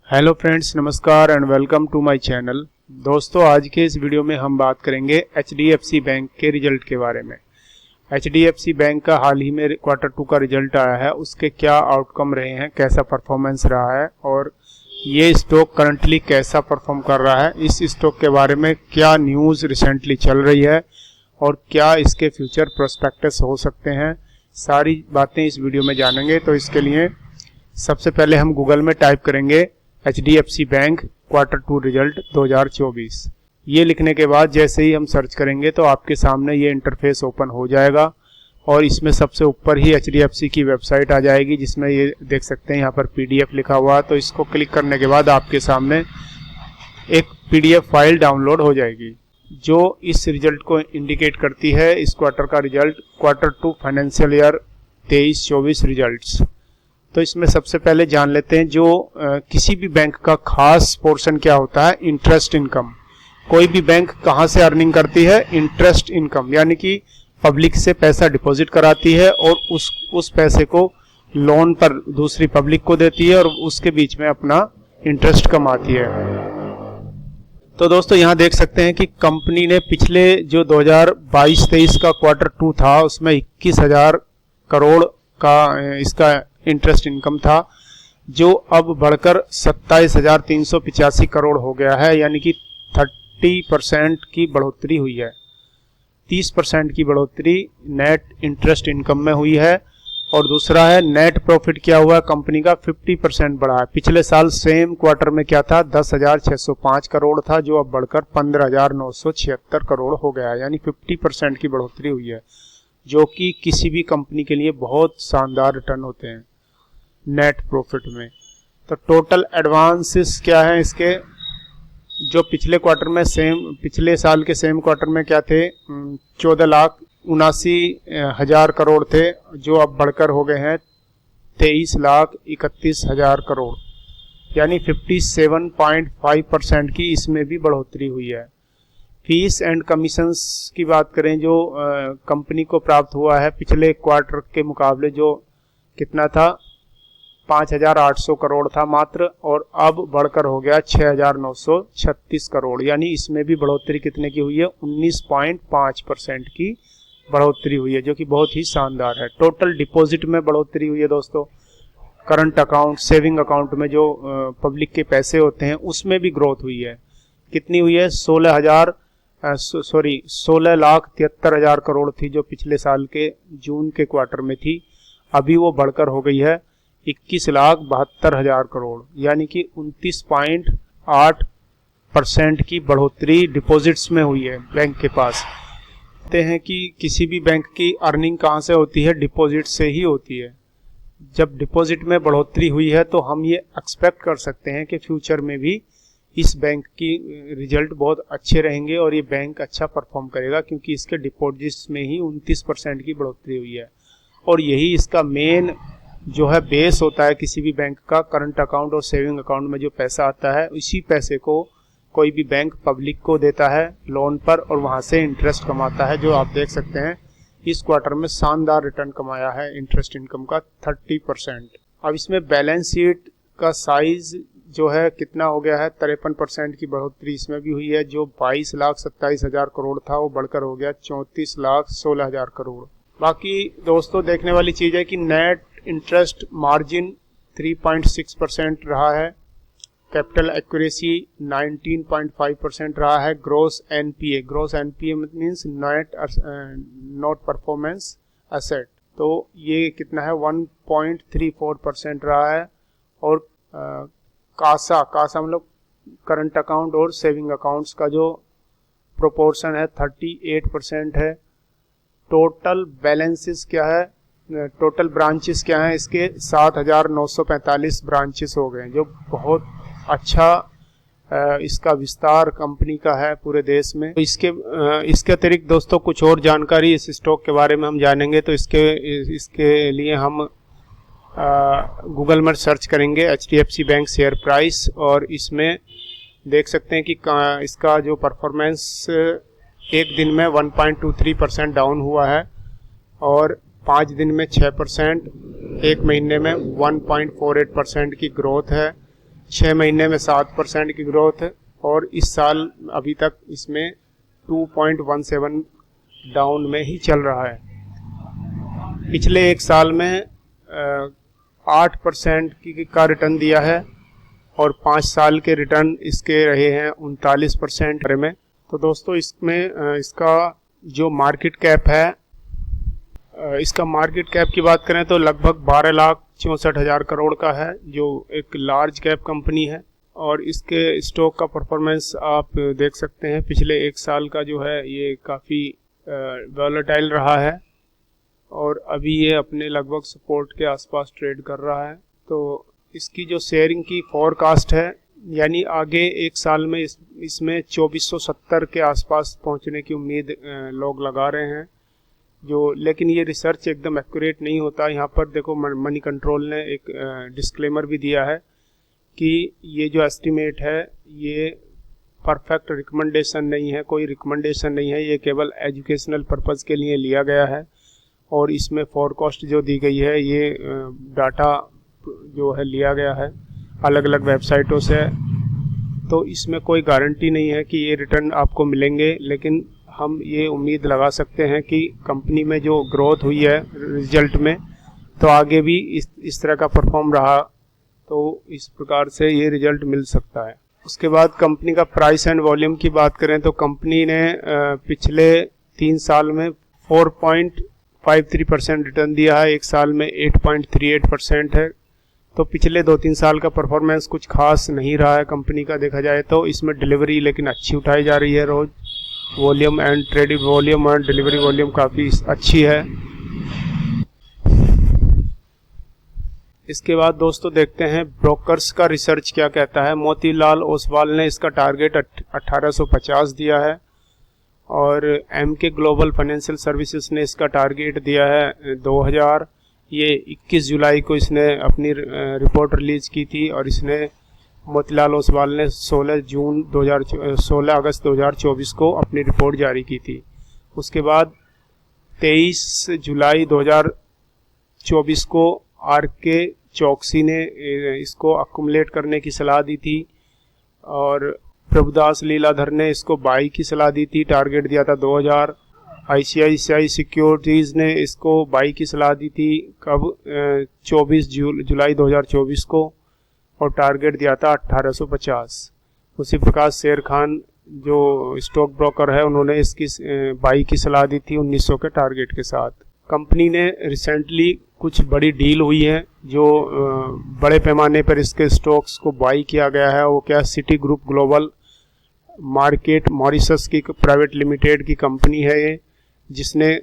Hello friends, नमस्कार and welcome to my channel. दोस्तों, आज के इस वीडियो में हम बात करेंगे एचडीएफसी बैंक के रिजल्ट के बारे में। एचडीएफसी बैंक का हाल ही में क्वार्टर 2 का रिजल्ट आया है, उसके क्या आउटकम रहे हैं, कैसा परफॉर्मेंस रहा है और ये स्टॉक करंटली कैसा परफॉर्म कर रहा है, इस स्टॉक के बारे में क्या न्यूज़ रिसेंटली चल रही है और क्या इसके फ्यूचर प्रोस्पेक्टस हो सकते हैं, सारी बातें इस वीडियो में जानेंगे। तो इसके लिए सबसे पहले हम गूगल में टाइप करेंगे एचडीएफसी बैंक क्वार्टर 2 रिजल्ट 2024। ये लिखने के बाद जैसे ही हम सर्च करेंगे तो आपके सामने ये इंटरफेस ओपन हो जाएगा और इसमें सबसे ऊपर ही एचडीएफसी की वेबसाइट आ जाएगी, जिसमें ये देख सकते हैं यहाँ पर पीडीएफ लिखा हुआ है। तो इसको क्लिक करने के बाद आपके सामने एक पीडीएफ फाइल डाउनलोड हो जाएगी जो इस रिजल्ट को इंडिकेट करती है, इस क्वार्टर का result, quarter 2 financial year 23-24 results. तो इसमें सबसे पहले जान लेते हैं जो किसी भी बैंक का खास पोर्शन क्या होता है, इंटरेस्ट इनकम। कोई भी बैंक कहाँ से अर्निंग करती है, इंटरेस्ट इनकम, यानी कि पब्लिक से पैसा डिपॉजिट कराती है और उस पैसे को लोन पर दूसरी पब्लिक को देती है और उसके बीच में अपना इंटरेस्ट कमाती है। तो दोस्तों, यहाँ देख सकते हैं कि कंपनी ने पिछले जो 2022-23 का क्वार्टर 2 था उसमें 21,000 करोड़ का इसका इंटरेस्ट इनकम था, जो अब बढ़कर 27,385 करोड़ हो गया है, यानी कि 30% की बढ़ोतरी हुई है। 30% की बढ़ोतरी नेट इंटरेस्ट इनकम में हुई है। और दूसरा है नेट प्रॉफिट क्या हुआ, कंपनी का 50% बढ़ा है। पिछले साल सेम क्वार्टर में क्या था, 10,605 करोड़ था, जो अब बढ़कर 15,976 करोड़ हो गया है, यानी 50% की बढ़ोतरी हुई है, जो कि किसी भी कंपनी के लिए बहुत शानदार रिटर्न होते हैं नेट प्रॉफिट में। तो टोटल एडवांसेस क्या है इसके, जो पिछले क्वार्टर में पिछले साल के सेम क्वार्टर में क्या थे, 14,79,000 करोड़ थे, जो अब बढ़कर हो गए हैं 23,31,000 करोड़, यानी 57.5% की इसमें भी बढ़ोतरी हुई है। फीस एंड कमीशंस की बात करें, जो कंपनी को प्राप्त हुआ है पिछले क्वार्टर के मुकाबले, जो कितना था, 5,800 करोड़ था मात्र, और अब बढ़कर हो गया 6,936 करोड़, यानी इसमें भी बढ़ोतरी कितने की हुई है, 19.5% की बढ़ोतरी हुई है, जो कि बहुत ही शानदार है। टोटल डिपॉजिट में बढ़ोतरी हुई है दोस्तों, करंट अकाउंट, सेविंग अकाउंट में जो पब्लिक के पैसे होते हैं उसमें भी ग्रोथ हुई है। कितनी हुई है, 16,73,000 करोड़ थी जो पिछले साल के जून के क्वार्टर में थी, अभी वो बढ़कर हो गई है 21,72,000 करोड़, यानी कि 29.8% की बढ़ोतरी डिपॉजिट्स में हुई है बैंक के पास। कहते हैं कि किसी भी बैंक की अर्निंग कहाँ से होती है, डिपॉजिट से ही होती है। जब डिपॉजिट में बढ़ोतरी हुई है तो हम ये एक्सपेक्ट कर सकते हैं कि फ्यूचर में भी इस बैंक की रिजल्ट बहुत अच्छे रहेंगे और ये बैंक अच्छा परफॉर्म करेगा, क्योंकि इसके डिपॉजिट्स में ही 29% की बढ़ोतरी हुई है। और यही इसका मेन जो है बेस होता है किसी भी बैंक का, करंट अकाउंट और सेविंग अकाउंट में जो पैसा आता है, इसी पैसे को कोई भी बैंक पब्लिक को देता है लोन पर और वहाँ से इंटरेस्ट कमाता है, जो आप देख सकते हैं इस क्वार्टर में शानदार रिटर्न कमाया है इंटरेस्ट इनकम का 30%। अब इसमें बैलेंस शीट का साइज जो है कितना हो गया है, 53% की बढ़ोतरी इसमें भी हुई है। जो 22,27,000 करोड़ था वो बढ़कर हो गया 34,16,000 करोड़। बाकी दोस्तों, देखने वाली चीज़ है कि नेट इंटरेस्ट मार्जिन 3.6% रहा है, कैपिटल एक्यूरेसी 19.5% रहा है, gross NPA means not performance asset, तो ये कितना है, 1.34% रहा है। और कासा मतलब करंट अकाउंट और सेविंग अकाउंट्स का जो प्रोपोर्शन है 38% है। टोटल बैलेंसेस क्या है, टोटल ब्रांचेस क्या हैं इसके, 7,945 ब्रांचेस हो गए, जो बहुत अच्छा इसका विस्तार कंपनी का है पूरे देश में। तो इसके अतिरिक्त दोस्तों कुछ और जानकारी इस स्टॉक के बारे में हम जानेंगे। तो इसके लिए हम गूगल में सर्च करेंगे एचडीएफसी बैंक शेयर प्राइस, और इसमें देख सकते हैं कि इसका जो परफॉर्मेंस एक दिन में 1.23% डाउन हुआ है और 5 दिन में 6%, एक महीने में 1.48% की ग्रोथ है। 6 महीने में 7% की ग्रोथ है, और इस साल अभी तक इसमें 2.17 डाउन में ही चल रहा है। पिछले एक साल में 8% का रिटर्न दिया है, और 5 साल के रिटर्न इसके रहे हैं 39% में। तो दोस्तों इसमें इसका जो मार्केट कैप है, इसका मार्केट कैप की बात करें तो लगभग 12,64,000 करोड़ का है, जो एक लार्ज कैप कंपनी है। और इसके स्टॉक का परफॉर्मेंस आप देख सकते हैं, पिछले एक साल का जो है ये काफ़ी वॉलेटाइल रहा है, और अभी ये अपने लगभग सपोर्ट के आसपास ट्रेड कर रहा है। तो इसकी जो शेयरिंग की फोरकास्ट है, यानी आगे एक साल में इसमें 2470 के आसपास पहुंचने की उम्मीद लोग लगा रहे हैं, जो लेकिन ये रिसर्च एकदम एक्यूरेट नहीं होता। यहाँ पर देखो मनी कंट्रोल ने एक डिस्क्लेमर भी दिया है कि ये जो एस्टिमेट है ये परफेक्ट रिकमेंडेशन नहीं है, कोई रिकमेंडेशन नहीं है, ये केवल एजुकेशनल पर्पज़ के लिए लिया गया है। और इसमें फोरकास्ट जो दी गई है ये डाटा जो है लिया गया है अलग अलग वेबसाइटों से, तो इसमें कोई गारंटी नहीं है कि ये रिटर्न आपको मिलेंगे, लेकिन हम ये उम्मीद लगा सकते हैं कि कंपनी में जो ग्रोथ हुई है रिजल्ट में, तो आगे भी इस तरह का परफॉर्म रहा तो इस प्रकार से ये रिजल्ट मिल सकता है। उसके बाद कंपनी का प्राइस एंड वॉल्यूम की बात करें तो कंपनी ने पिछले 3 साल में 4.53% रिटर्न दिया है, एक साल में 8.38% है। तो पिछले 2-3 साल का परफॉर्मेंस कुछ खास नहीं रहा है कंपनी का देखा जाए तो। इसमें डिलीवरी लेकिन अच्छी उठाई जा रही है, रोज वॉल्यूम एंड ट्रेडिंग वॉल्यूम और डिलीवरी वॉल्यूम काफ़ी अच्छी है। इसके बाद दोस्तों देखते हैं ब्रोकर्स का रिसर्च क्या कहता है। मोतीलाल ओसवाल ने इसका टारगेट 1850 दिया है, और एमके ग्लोबल फाइनेंशियल सर्विसेज ने इसका टारगेट दिया है 2000। ये 21 जुलाई को इसने अपनी रिपोर्ट रिलीज की थी, और इसने मोतीलाल ओसवाल ने 16 अगस्त 2024 को अपनी रिपोर्ट जारी की थी। उसके बाद 23 जुलाई 2024 को आर.के. चौकसी ने इसको अक्युमुलेट करने की सलाह दी थी, और प्रभुदास लीलाधर ने इसको बाई की सलाह दी थी, टारगेट दिया था 2000। ICICI सिक्योरिटीज़ ने इसको बाई की सलाह दी थी कब 24 जुलाई 2024 को, और टारगेट दिया था 1850। उसी प्रकार शेर खान जो स्टॉक ब्रोकर है उन्होंने इसकी बाई की सलाह दी थी 1900 के टारगेट के साथ। कंपनी ने रिसेंटली कुछ बड़ी डील हुई है जो बड़े पैमाने पर इसके स्टॉक्स को बाई किया गया है। वो क्या, city group global market Mauritius की प्राइवेट लिमिटेड की कंपनी है ये, जिसने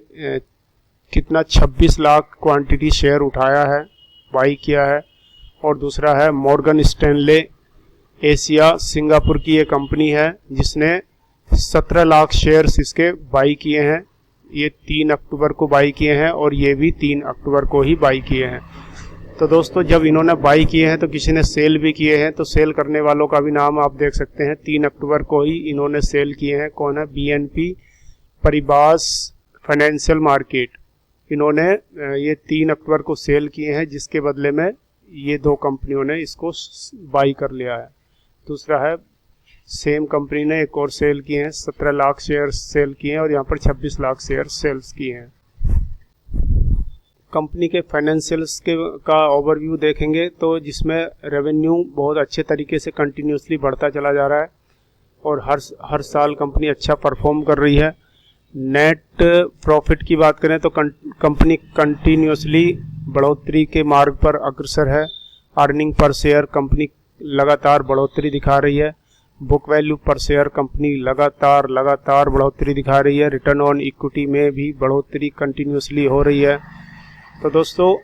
कितना 26 लाख क्वांटिटी शेयर उठाया है, बाई किया है। और दूसरा है मॉर्गन स्टैनले एशिया सिंगापुर की ये कंपनी है, जिसने 17 लाख शेयर्स इसके बाई किए हैं। ये 3 अक्टूबर को बाई किए हैं, और ये भी 3 अक्टूबर को ही बाई किए हैं। तो दोस्तों जब इन्होंने बाई किए हैं तो किसी ने सेल भी किए हैं, तो सेल करने वालों का भी नाम आप देख सकते हैं। 3 अक्टूबर को ही इन्होंने सेल किए हैं। कौन है? BNP परिबास फाइनेंशियल मार्केट, इन्होंने ये 3 अक्टूबर को सेल किए हैं, जिसके बदले में ये 2 कंपनियों ने इसको बाई कर लिया है। दूसरा है सेम कंपनी ने एक और सेल किए हैं, 17 लाख शेयर सेल किए हैं, और यहाँ पर 26 लाख शेयर सेल्स किए हैं। कंपनी के फाइनेंशियल्स का ओवरव्यू देखेंगे तो जिसमें रेवेन्यू बहुत अच्छे तरीके से कंटिन्यूसली बढ़ता चला जा रहा है, और हर साल कंपनी अच्छा परफॉर्म कर रही है। नेट प्रॉफिट की बात करें तो कंपनी कंटिन्यूसली बढ़ोतरी के मार्ग पर अग्रसर है। अर्निंग पर शेयर कंपनी लगातार बढ़ोतरी दिखा रही है। बुक वैल्यू पर शेयर कंपनी लगातार बढ़ोतरी दिखा रही है। रिटर्न ऑन इक्विटी में भी बढ़ोतरी कंटिन्यूसली हो रही है। तो दोस्तों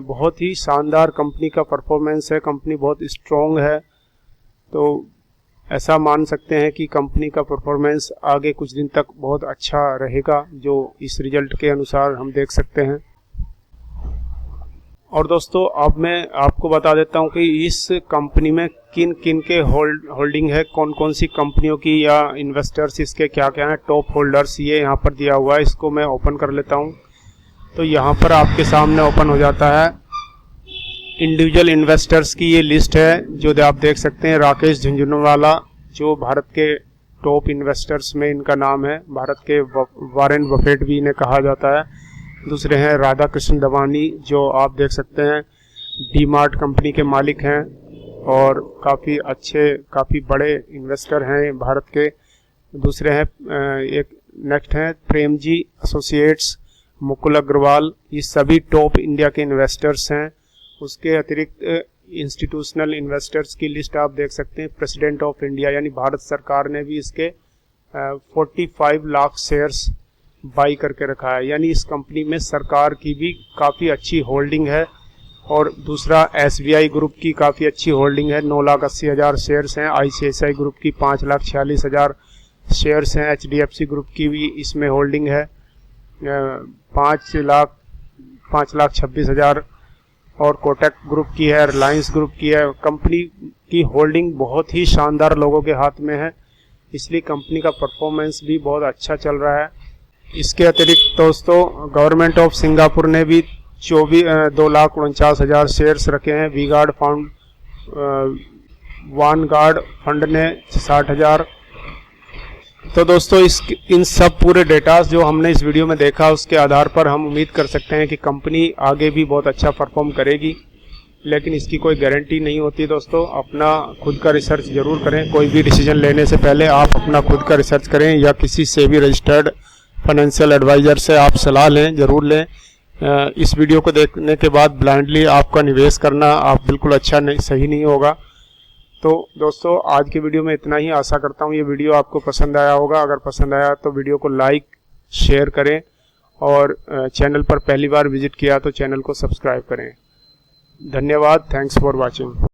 बहुत ही शानदार कंपनी का परफॉर्मेंस है, कंपनी बहुत स्ट्रॉन्ग है। तो ऐसा मान सकते हैं कि कंपनी का परफॉर्मेंस आगे कुछ दिन तक बहुत अच्छा रहेगा, जो इस रिजल्ट के अनुसार हम देख सकते हैं। और दोस्तों अब मैं आपको बता देता हूं कि इस कंपनी में किन किन के होल्डिंग है, कौन कौन सी कंपनियों की, या इन्वेस्टर्स इसके क्या क्या हैं, टॉप होल्डर्स, ये यहाँ पर दिया हुआ है। इसको मैं ओपन कर लेता हूँ। तो यहाँ पर आपके सामने ओपन हो जाता है इंडिविजुअल इन्वेस्टर्स की ये लिस्ट है जो आप देख सकते हैं। राकेश झुंझुनवाला जो भारत के टॉप इन्वेस्टर्स में इनका नाम है, भारत के वॉरेन बफेट भी इन्हें कहा जाता है। दूसरे हैं राधा कृष्ण दवानी जो आप देख सकते हैं डीमार्ट कंपनी के मालिक हैं और काफ़ी अच्छे काफ़ी बड़े इन्वेस्टर हैं भारत के। दूसरे हैं एक नेक्स्ट हैं प्रेम जी एसोसिएट्स, मुकुल अग्रवाल, ये सभी टॉप इंडिया के इन्वेस्टर्स हैं। उसके अतिरिक्त इंस्टीट्यूशनल इन्वेस्टर्स की लिस्ट आप देख सकते हैं। प्रेसिडेंट ऑफ इंडिया यानी भारत सरकार ने भी इसके 45 लाख शेयर्स बाई करके रखा है, यानी इस कंपनी में सरकार की भी काफ़ी अच्छी होल्डिंग है। और दूसरा SBI ग्रुप की काफ़ी अच्छी होल्डिंग है, 9,80,000 शेयर्स हैं। ICICI ग्रुप की 5,46,000 शेयर्स हैं। HDFC ग्रुप की भी इसमें होल्डिंग है 5,26,000 और कोटक ग्रुप की है, रिलायंस ग्रुप की है। कंपनी की होल्डिंग बहुत ही शानदार लोगों के हाथ में है, इसलिए कंपनी का परफॉर्मेंस भी बहुत अच्छा चल रहा है। इसके अतिरिक्त दोस्तों गवर्नमेंट ऑफ सिंगापुर ने भी 2,49,000 शेयर्स रखे हैं। वीगार्ड फंड वानगार्ड फंड ने 60,000। तो दोस्तों इन सब पूरे डेटास जो हमने इस वीडियो में देखा उसके आधार पर हम उम्मीद कर सकते हैं कि कंपनी आगे भी बहुत अच्छा परफॉर्म करेगी, लेकिन इसकी कोई गारंटी नहीं होती। दोस्तों अपना खुद का रिसर्च जरूर करें, कोई भी डिसीजन लेने से पहले आप अपना खुद का रिसर्च करें या किसी से भी रजिस्टर्ड फाइनेंशियल एडवाइज़र से आप सलाह लें, ज़रूर लें। इस वीडियो को देखने के बाद ब्लाइंडली आपका निवेश करना आप बिल्कुल अच्छा नहीं सही नहीं होगा। तो दोस्तों आज की वीडियो में इतना ही। आशा करता हूँ ये वीडियो आपको पसंद आया होगा। अगर पसंद आया तो वीडियो को लाइक शेयर करें और चैनल पर पहली बार विजिट किया तो चैनल को सब्सक्राइब करें। धन्यवाद। Thanks for watching.